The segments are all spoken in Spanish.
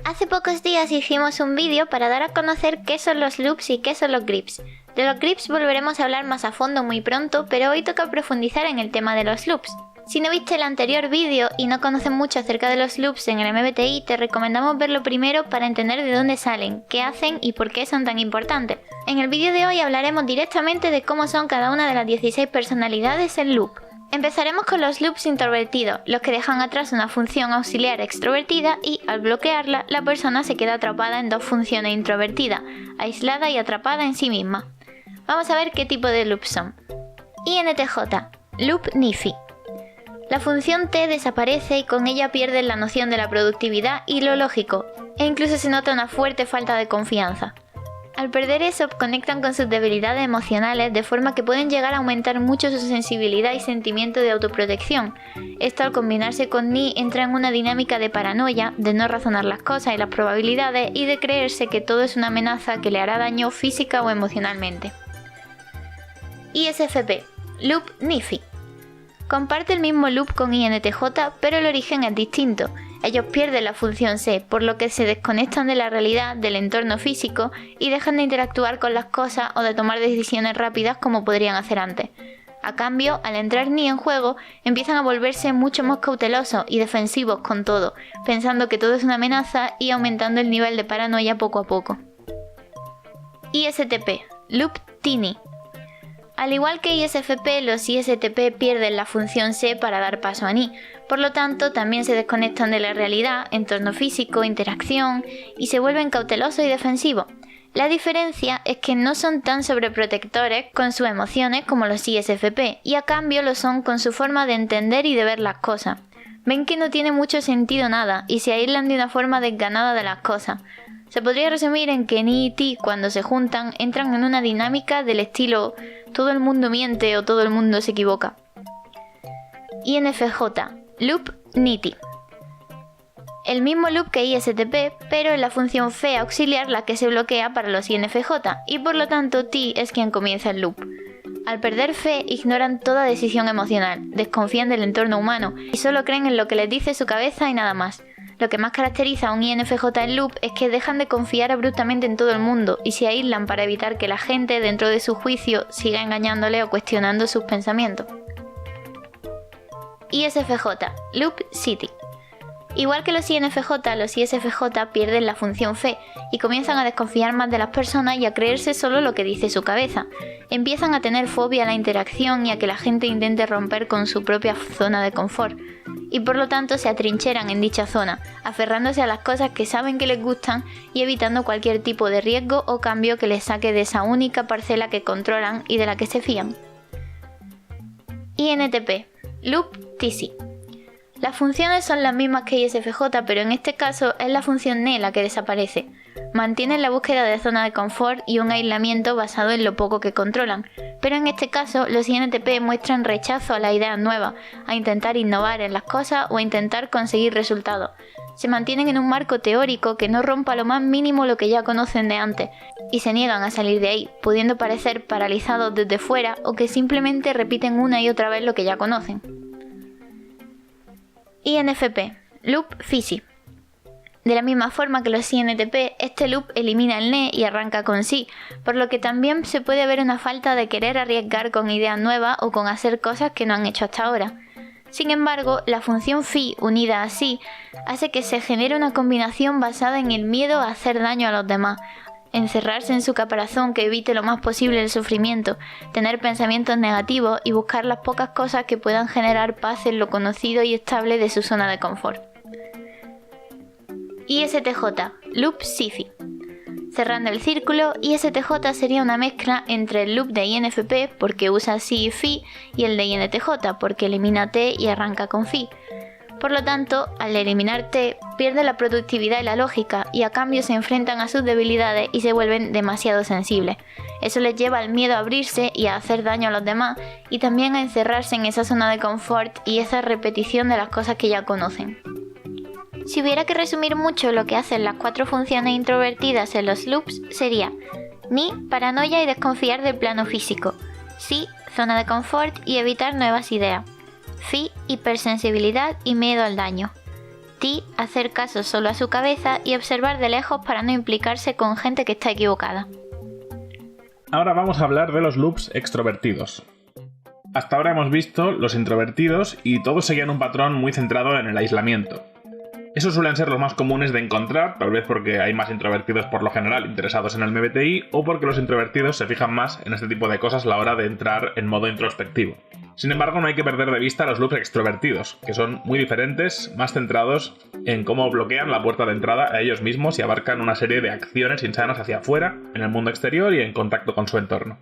Hace pocos días hicimos un vídeo para dar a conocer qué son los loops y qué son los grips. De los grips volveremos a hablar más a fondo muy pronto, pero hoy toca profundizar en el tema de los loops. Si no viste el anterior vídeo y no conoces mucho acerca de los loops en el MBTI, te recomendamos verlo primero para entender de dónde salen, qué hacen y por qué son tan importantes. En el vídeo de hoy hablaremos directamente de cómo son cada una de las 16 personalidades en loop. Empezaremos con los loops introvertidos, los que dejan atrás una función auxiliar extrovertida y, al bloquearla, la persona se queda atrapada en dos funciones introvertidas, aislada y atrapada en sí misma. Vamos a ver qué tipo de loops son. INTJ, Loop NIFI. La función T desaparece y con ella pierden la noción de la productividad y lo lógico, e incluso se nota una fuerte falta de confianza. Al perder eso, conectan con sus debilidades emocionales de forma que pueden llegar a aumentar mucho su sensibilidad y sentimiento de autoprotección. Esto, al combinarse con Ni, entra en una dinámica de paranoia, de no razonar las cosas y las probabilidades y de creerse que todo es una amenaza que le hará daño física o emocionalmente. ISFP, Loop NIFI. Comparte el mismo loop con INTJ, pero el origen es distinto. Ellos pierden la función C, por lo que se desconectan de la realidad, del entorno físico, y dejan de interactuar con las cosas o de tomar decisiones rápidas como podrían hacer antes. A cambio, al entrar Ni en juego, empiezan a volverse mucho más cautelosos y defensivos con todo, pensando que todo es una amenaza y aumentando el nivel de paranoia poco a poco. ISTP, Loop Tini. Al igual que ISFP, los ISTP pierden la función C para dar paso a Ni, por lo tanto también se desconectan de la realidad, entorno físico, interacción y se vuelven cautelosos y defensivos. La diferencia es que no son tan sobreprotectores con sus emociones como los ISFP y a cambio lo son con su forma de entender y de ver las cosas. Ven que no tiene mucho sentido nada y se aíslan de una forma desganada de las cosas. Se podría resumir en que Ni y Ti, cuando se juntan, entran en una dinámica del estilo todo el mundo miente o todo el mundo se equivoca. INFJ, Loop NITI. El mismo loop que ISTP, pero es la función Fe auxiliar la que se bloquea para los INFJ, y por lo tanto Ti es quien comienza el loop. Al perder Fe, ignoran toda decisión emocional, desconfían del entorno humano y solo creen en lo que les dice su cabeza y nada más. Lo que más caracteriza a un INFJ en loop es que dejan de confiar abruptamente en todo el mundo y se aíslan para evitar que la gente dentro de su juicio siga engañándole o cuestionando sus pensamientos. ISFJ, Loop City. Igual que los INFJ, los ISFJ pierden la función Fe y comienzan a desconfiar más de las personas y a creerse solo lo que dice su cabeza. Empiezan a tener fobia a la interacción y a que la gente intente romper con su propia zona de confort. Y por lo tanto se atrincheran en dicha zona, aferrándose a las cosas que saben que les gustan y evitando cualquier tipo de riesgo o cambio que les saque de esa única parcela que controlan y de la que se fían. INTP, Loop TC. Las funciones son las mismas que ISFJ, pero en este caso es la función NE la que desaparece. Mantienen la búsqueda de zona de confort y un aislamiento basado en lo poco que controlan, pero en este caso los INTP muestran rechazo a las ideas nuevas, a intentar innovar en las cosas o a intentar conseguir resultados. Se mantienen en un marco teórico que no rompa lo más mínimo lo que ya conocen de antes, y se niegan a salir de ahí, pudiendo parecer paralizados desde fuera o que simplemente repiten una y otra vez lo que ya conocen. INFP, Loop Physi. De la misma forma que los INTP, este loop elimina el NE y arranca con sí, por lo que también se puede ver una falta de querer arriesgar con ideas nuevas o con hacer cosas que no han hecho hasta ahora. Sin embargo, la función Phi unida a sí hace que se genere una combinación basada en el miedo a hacer daño a los demás, encerrarse en su caparazón que evite lo más posible el sufrimiento, tener pensamientos negativos y buscar las pocas cosas que puedan generar paz en lo conocido y estable de su zona de confort. ISTJ, Loop Sifi. Cerrando el círculo, ISTJ sería una mezcla entre el loop de INFP porque usa Si y Fi y el de INTJ porque elimina T y arranca con Fi. Por lo tanto, al eliminar T, pierde la productividad y la lógica y a cambio se enfrentan a sus debilidades y se vuelven demasiado sensibles. Eso les lleva al miedo a abrirse y a hacer daño a los demás y también a encerrarse en esa zona de confort y esa repetición de las cosas que ya conocen. Si hubiera que resumir mucho lo que hacen las 4 funciones introvertidas en los loops, sería Ni, paranoia y desconfiar del plano físico. Si, zona de confort y evitar nuevas ideas. Fi, hipersensibilidad y miedo al daño. T, hacer caso solo a su cabeza y observar de lejos para no implicarse con gente que está equivocada. Ahora vamos a hablar de los loops extrovertidos. Hasta ahora hemos visto los introvertidos y todos seguían un patrón muy centrado en el aislamiento. Esos suelen ser los más comunes de encontrar, tal vez porque hay más introvertidos por lo general interesados en el MBTI o porque los introvertidos se fijan más en este tipo de cosas a la hora de entrar en modo introspectivo. Sin embargo, no hay que perder de vista los loops extrovertidos, que son muy diferentes, más centrados en cómo bloquean la puerta de entrada a ellos mismos y abarcan una serie de acciones insanas hacia afuera, en el mundo exterior y en contacto con su entorno.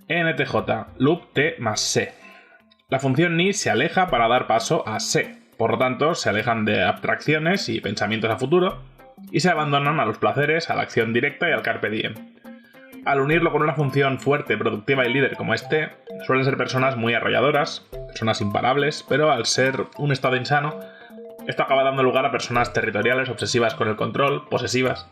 ENTJ, loop T más C. La función ni se aleja para dar paso a C. Por lo tanto, se alejan de abstracciones y pensamientos a futuro y se abandonan a los placeres, a la acción directa y al carpe diem. Al unirlo con una función fuerte, productiva y líder como este, suelen ser personas muy arrolladoras, personas imparables, pero al ser un estado insano, esto acaba dando lugar a personas territoriales, obsesivas con el control, posesivas.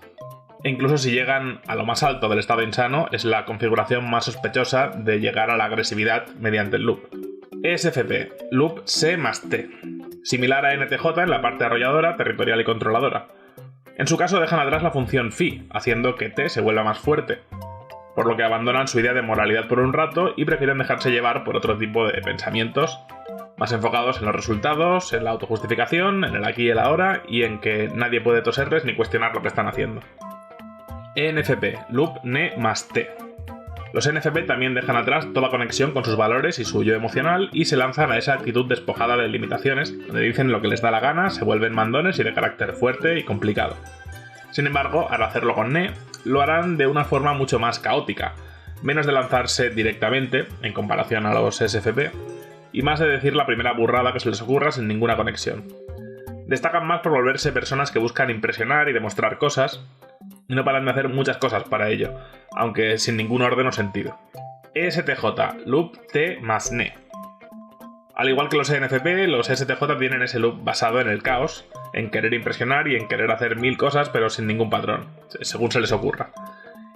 E incluso si llegan a lo más alto del estado insano, es la configuración más sospechosa de llegar a la agresividad mediante el loop. ESFP, loop C más T. Similar a NTJ en la parte arrolladora, territorial y controladora. En su caso dejan atrás la función phi, haciendo que T se vuelva más fuerte, por lo que abandonan su idea de moralidad por un rato y prefieren dejarse llevar por otro tipo de pensamientos, más enfocados en los resultados, en la autojustificación, en el aquí y el ahora y en que nadie puede toserles ni cuestionar lo que están haciendo. ENFP, loop NE más T. Los NFP también dejan atrás toda conexión con sus valores y su yo emocional y se lanzan a esa actitud despojada de limitaciones, donde dicen lo que les da la gana, se vuelven mandones y de carácter fuerte y complicado. Sin embargo, al hacerlo con NE, lo harán de una forma mucho más caótica, menos de lanzarse directamente, en comparación a los SFP, y más de decir la primera burrada que se les ocurra sin ninguna conexión. Destacan más por volverse personas que buscan impresionar y demostrar cosas, y no paran de hacer muchas cosas para ello, aunque sin ningún orden o sentido. ESTJ, loop T más NE. Al igual que los ENFP, los STJ tienen ese loop basado en el caos, en querer impresionar y en querer hacer mil cosas pero sin ningún patrón, según se les ocurra.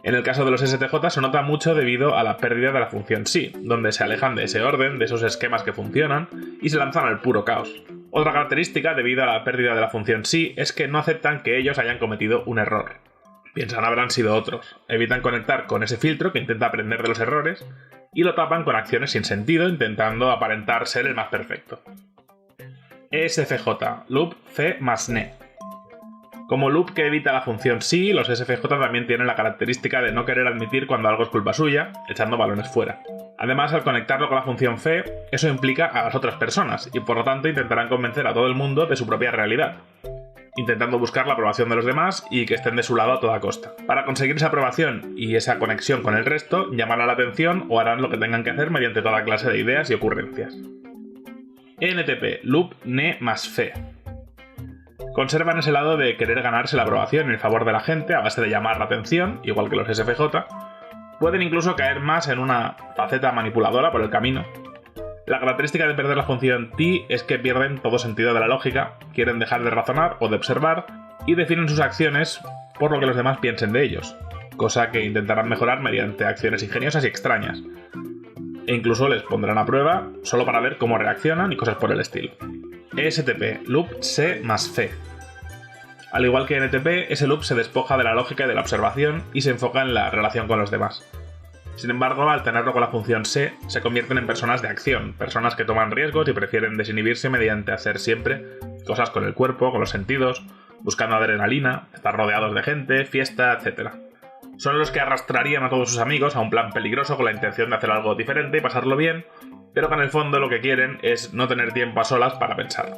En el caso de los STJ se nota mucho debido a la pérdida de la función sí, donde se alejan de ese orden, de esos esquemas que funcionan, y se lanzan al puro caos. Otra característica debido a la pérdida de la función sí es que no aceptan que ellos hayan cometido un error. Piensan habrán sido otros, evitan conectar con ese filtro que intenta aprender de los errores y lo tapan con acciones sin sentido intentando aparentar ser el más perfecto. ESFJ, loop C más NE. Como loop que evita la función sí, los SFJ también tienen la característica de no querer admitir cuando algo es culpa suya, echando balones fuera. Además, al conectarlo con la función fe, eso implica a las otras personas y por lo tanto intentarán convencer a todo el mundo de su propia realidad, intentando buscar la aprobación de los demás y que estén de su lado a toda costa. Para conseguir esa aprobación y esa conexión con el resto, llamarán la atención o harán lo que tengan que hacer mediante toda clase de ideas y ocurrencias. ENTP, loop NE más fe. Conservan ese lado de querer ganarse la aprobación en favor de la gente a base de llamar la atención, igual que los SFJ. Pueden incluso caer más en una faceta manipuladora por el camino. La característica de perder la función T es que pierden todo sentido de la lógica, quieren dejar de razonar o de observar y definen sus acciones por lo que los demás piensen de ellos, cosa que intentarán mejorar mediante acciones ingeniosas y extrañas. E incluso les pondrán a prueba solo para ver cómo reaccionan y cosas por el estilo. ESTP, loop C más fe. Al igual que en NTP, ese loop se despoja de la lógica y de la observación y se enfoca en la relación con los demás. Sin embargo, al tenerlo con la función C, se convierten en personas de acción, personas que toman riesgos y prefieren desinhibirse mediante hacer siempre cosas con el cuerpo, con los sentidos, buscando adrenalina, estar rodeados de gente, fiesta, etc. Son los que arrastrarían a todos sus amigos a un plan peligroso con la intención de hacer algo diferente y pasarlo bien, pero que en el fondo lo que quieren es no tener tiempo a solas para pensar.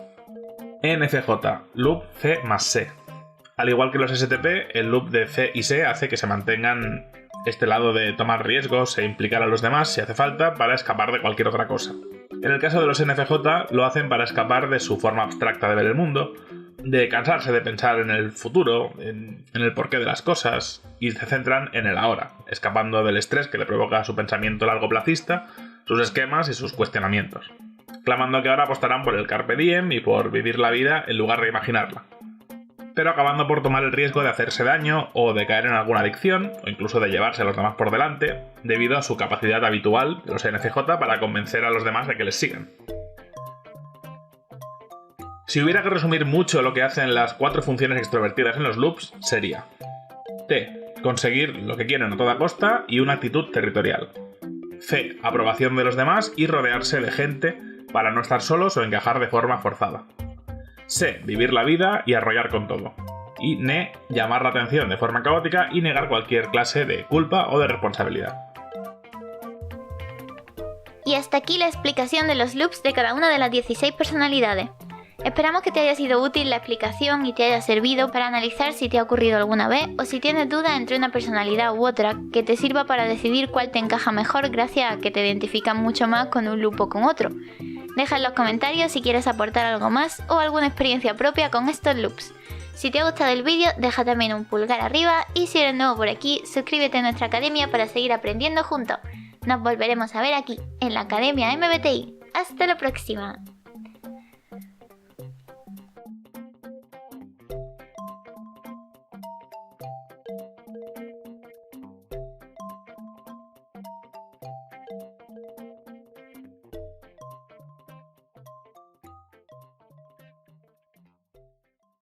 ENFJ, loop C más C. Al igual que los STP, el loop de C y C hace que se mantengan este lado de tomar riesgos e implicar a los demás si hace falta para escapar de cualquier otra cosa. En el caso de los NFJ lo hacen para escapar de su forma abstracta de ver el mundo, de cansarse de pensar en el futuro, en el porqué de las cosas, y se centran en el ahora, escapando del estrés que le provoca su pensamiento largoplacista, sus esquemas y sus cuestionamientos, clamando que ahora apostarán por el carpe diem y por vivir la vida en lugar de imaginarla, pero acabando por tomar el riesgo de hacerse daño o de caer en alguna adicción, o incluso de llevarse a los demás por delante, debido a su capacidad habitual de los NFJ para convencer a los demás de que les sigan. Si hubiera que resumir mucho lo que hacen las 4 funciones extrovertidas en los loops, sería T. Conseguir lo que quieren a toda costa y una actitud territorial. C. Aprobación de los demás y rodearse de gente para no estar solos o encajar de forma forzada. C. Vivir la vida y arrollar con todo. Y N. Llamar la atención de forma caótica y negar cualquier clase de culpa o de responsabilidad. Y hasta aquí la explicación de los loops de cada una de las 16 personalidades. Esperamos que te haya sido útil la explicación y te haya servido para analizar si te ha ocurrido alguna vez o si tienes dudas entre una personalidad u otra, que te sirva para decidir cuál te encaja mejor gracias a que te identificas mucho más con un loop o con otro. Deja en los comentarios si quieres aportar algo más o alguna experiencia propia con estos loops. Si te ha gustado el vídeo, deja también un pulgar arriba y si eres nuevo por aquí, suscríbete a nuestra academia para seguir aprendiendo juntos. Nos volveremos a ver aquí, en la Academia MBTI. ¡Hasta la próxima!